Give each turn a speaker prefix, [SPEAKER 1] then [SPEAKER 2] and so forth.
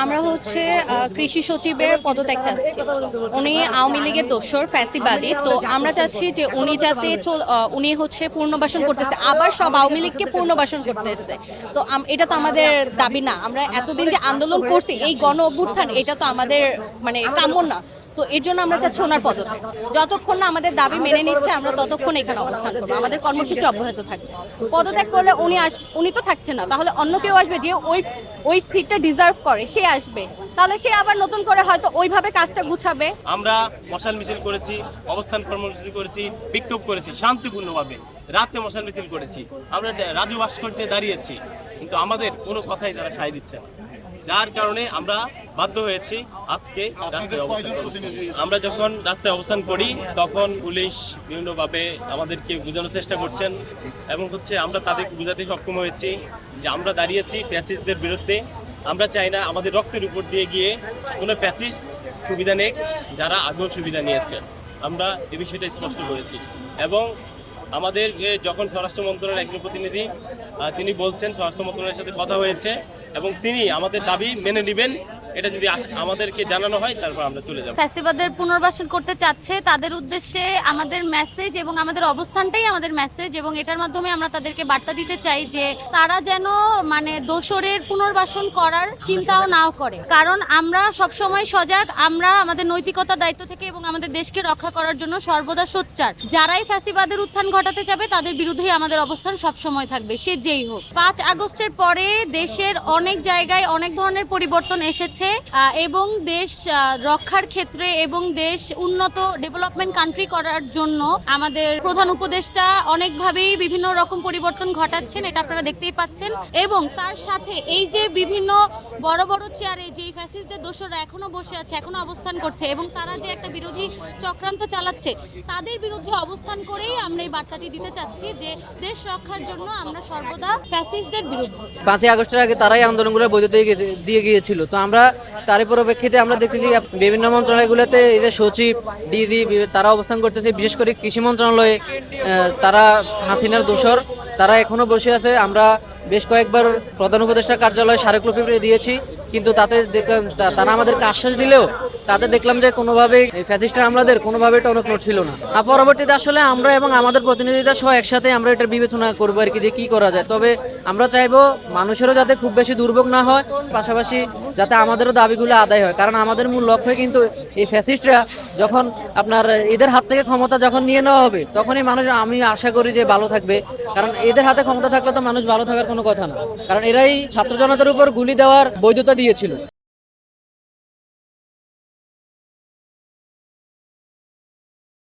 [SPEAKER 1] আমরা হচ্ছে কৃষি সচিবের পদত্যাগ চাচ্ছি। উনি আওয়ামী লীগের দোসর ফ্যাসিবাদী, তো আমরা চাচ্ছি যে উনি যাতে উনি হচ্ছে পুনর্বাসন করতেছে, আবার সব আওয়ামী লীগকে পুনর্বাসন করতেছে। তো এটা তো আমাদের দাবি না। আমরা এতদিন যে আন্দোলন করছি, এই গণ অভ্যুত্থান, এটা তো আমাদের মানে কাম্য না। তো এর জন্য আমরা চাচ্ছি ওনার পদত্যাগ। যতক্ষণ না আমাদের দাবি মেনে নিচ্ছে, আমরা ততক্ষণ এখানে অবস্থান করবো, আমাদের কর্মসূচি অব্যাহত থাকবে। পদত্যাগ করলে উনি তো থাকছে না, তাহলে অন্য কেউ আসবে যে ওই সিটটা ডিজার্ভ করে, সে আসবে। তাহলে সে আবার নতুন করে হয়তো ওইভাবে কাজটা গুছাবে।
[SPEAKER 2] আমরা মশাল মিছিল করেছি, অবস্থান কর্মসূচি করেছি, বিক্ষোভ করেছি শান্তিপূর্ণভাবে, রাতে মশাল মিছিল করেছি, আমরা রাজু ভাস্কর্যে দাঁড়িয়েছি, কিন্তু আমাদের কোনো কথাই তারা সায় দিচ্ছে না। যার কারণে আমরা বাধ্য হয়েছি আজকে রাস্তায় অবস্থান করতে। আমরা যখন রাস্তায় অবস্থান করি তখন পুলিশ বিভিন্নভাবে আমাদেরকে বোঝানোর চেষ্টা করছেন এবং আমরা তাদেরকে বোঝাতে সক্ষম হয়েছি যে আমরা দাঁড়িয়েছি ফ্যাসিস্টদের বিরুদ্ধে। আমরা চাই না আমাদের রক্তের উপর দিয়ে গিয়ে কোনো ফ্যাসিস্ট সুবিধা নেই, যারা আগেও সুবিধা নিয়েছে। আমরা এ বিষয়টা স্পষ্ট করেছি এবং আমাদের যখন স্বরাষ্ট্র মন্ত্রণালয়ের একজন প্রতিনিধি তিনি বলছেন স্বরাষ্ট্র মন্ত্রণালয়ের সাথে কথা হয়েছে এবং তিনি আমাদের দাবি মেনে নেবেন, এটা যদি আমাদেরকে জানানো হয় তারপর আমরা চলে যাব।
[SPEAKER 3] ফ্যাসিবাদের পুনর্বাসন করতে চাচ্ছে তাদের উদ্দেশ্যে আমাদের মেসেজ এবং আমাদের অবস্থানটাই আমাদের মেসেজ, এবং এটার মাধ্যমে আমরা তাদেরকে বার্তা দিতে চাই যে তারা যেন মানে দোসরের পুনর্বাসন করার চিন্তাও নাও করে, কারণ আমরা সবসময় সজাগ, আমরা আমাদের নৈতিকতা দায়িত্ব থেকে এবং আমাদের দেশকে রক্ষা করার জন্য সর্বদা সোচ্চার। যারাই ফ্যাসিবাদের উত্থান ঘটাতে যাবে তাদের বিরুদ্ধেই আমাদের অবস্থান সবসময় থাকবে, সে যেই হোক। 5 আগস্টের পরে দেশের অনেক জায়গায় অনেক ধরনের পরিবর্তন এসেছে এবং দেশ রক্ষার ক্ষেত্রে এবং দেশ উন্নত ডেভেলপমেন্ট কান্ট্রি করার জন্য আমাদের প্রধান উপদেষ্টা অনেকভাবেই বিভিন্ন রকম পরিবর্তন ঘটাচ্ছেন, এটা আপনারা দেখতেই পাচ্ছেন। এবং তার সাথে এই যে বিভিন্ন বড় বড় চেয়ারে যে ফ্যাসিস্টদের দোসররা এখনো বসে আছে, এখনো অবস্থান করছে এবং তারা যে একটা বিরোধী চক্রান্ত চালাচ্ছে, তাদের বিরুদ্ধে অবস্থান করেই আমরা এই বার্তাটি দিতে চাচ্ছি যে দেশ রক্ষার জন্য আমরা সর্বদা ফ্যাসিস্টদের বিরুদ্ধে।
[SPEAKER 4] 5 আগস্টের আগে তারাই আন্দোলনগুলো বৈধতা দিয়ে গিয়েছিল, তো আমরা তারই পরিপ্রেক্ষিতে আমরা দেখতেছি বিভিন্ন মন্ত্রণালয়গুলোতে এই যে সচিব ডিজি তারা অবস্থান করতেছে, বিশেষ করে কৃষি মন্ত্রণালয়ে তারা হাসিনার দোসর, তারা এখনো বসে আছে। আমরা বেশ কয়েকবার প্রধান উপদেষ্টা কার্যালয়ে স্মারকলিপি দিয়েছি, কিন্তু তাতে দেখলাম তারা আমাদেরকে আশ্বাস দিলেও তাতে দেখলাম যে কোনোভাবেই ফ্যাসিস্টরা আমাদের কোনোভাবেই টনক নড়ছিল না। আর পরবর্তীতে আসলে আমরা এবং আমাদের প্রতিনিধিরা সহ একসাথে আমরা এটার বিবেচনা করবো আর কি, যে কী করা যায়। তবে আমরা চাইবো মানুষেরও যাতে খুব বেশি দুর্ভোগ না হয়, পাশাপাশি যাতে আমাদেরও দাবিগুলো আদায় হয়, কারণ আমাদের মূল লক্ষ্য কিন্তু এই ফ্যাসিস্টরা যখন আপনার এদের হাত থেকে ক্ষমতা যখন নিয়ে নেওয়া হবে তখনই মানুষ, আমি আশা করি যে ভালো থাকবে, কারণ এদের হাতে ক্ষমতা থাকলে তো মানুষ ভালো থাকার কোনো কথা না, কারণ এরাই ছাত্র জনতার উপর গুলি দেওয়ার বৈধতা দিয়েছিল।